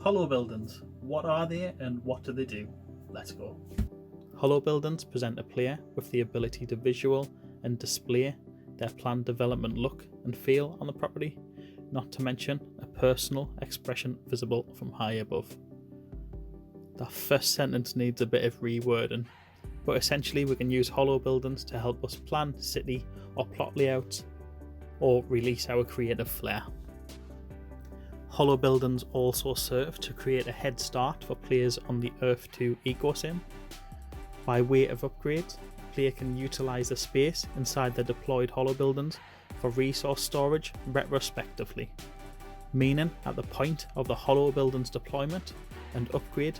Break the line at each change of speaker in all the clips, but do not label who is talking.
Holobuildings. What are they and what do they do? Let's go. Holobuildings present a player with the ability to visual and display their planned development look and feel on the property, not to mention a personal expression visible from high above. That first sentence needs a bit of rewording, but essentially we can use holobuildings to help us plan city or plot layouts or release our creative flair. Holobuildings also serve to create a head start for players on the Earth 2 EcoSim. By way of upgrades, a player can utilise the space inside the deployed holobuildings for resource storage retrospectively, meaning at the point of the holobuildings deployment and upgrade,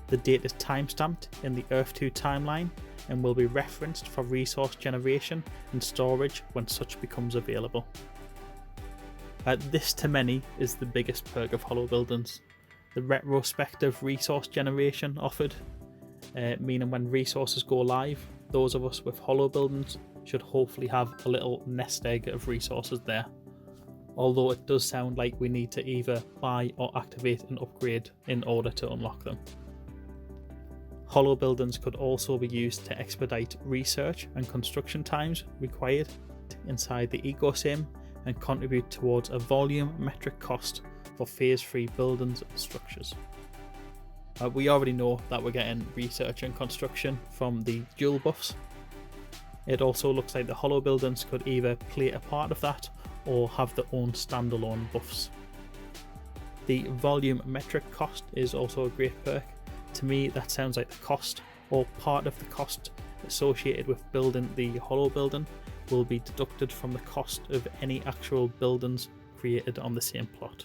the date is timestamped in the Earth 2 timeline and will be referenced for resource generation and storage when such becomes available. This to many is the biggest perk of holobuildings, the retrospective resource generation offered, meaning when resources go live, those of us with holobuildings should hopefully have a little nest egg of resources there. Although it does sound like we need to either buy or activate an upgrade in order to unlock them. Holobuildings could also be used to expedite research and construction times required inside the EcoSim and contribute towards a volume metric cost for phase 3 buildings and structures. We already know that we're getting research and construction from the dual buffs. It also looks like the holobuildings could either play a part of that or have their own standalone buffs. The volume metric cost is also a great perk. To me, that sounds like the cost or part of the cost associated with building the holobuilding will be deducted from the cost of any actual buildings created on the same plot,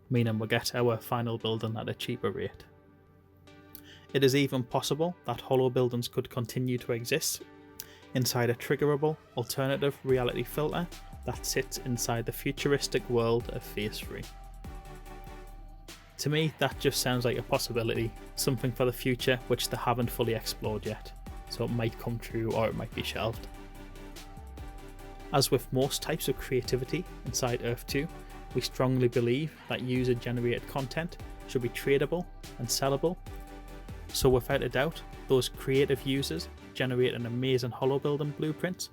meaning we'll get our final building at a cheaper rate. It is even possible that holobuildings could continue to exist inside a triggerable alternative reality filter that sits inside the futuristic world of Phase 3. To me, that just sounds like a possibility, something for the future which they haven't fully explored yet, so it might come true or it might be shelved. As with most types of creativity inside Earth 2, we strongly believe that user-generated content should be tradable and sellable, so without a doubt, those creative users generating amazing holobuilding blueprints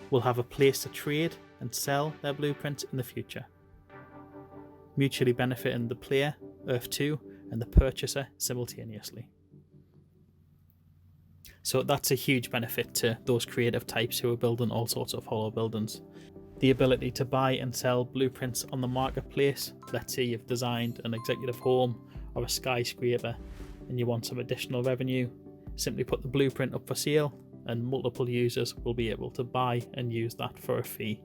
will have a place to trade and sell their blueprints in the future, mutually benefiting the player, Earth 2, and the purchaser simultaneously. So that's a huge benefit to those creative types who are building all sorts of holobuildings. The ability to buy and sell blueprints on the marketplace. Let's say you've designed an executive home or a skyscraper and you want some additional revenue, simply put the blueprint up for sale and multiple users will be able to buy and use that for a fee.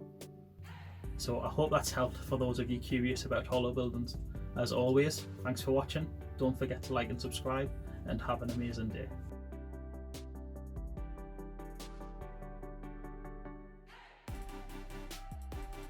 So I hope that's helped for those of you curious about holobuildings. As always, thanks for watching. Don't forget to like and subscribe and have an amazing day.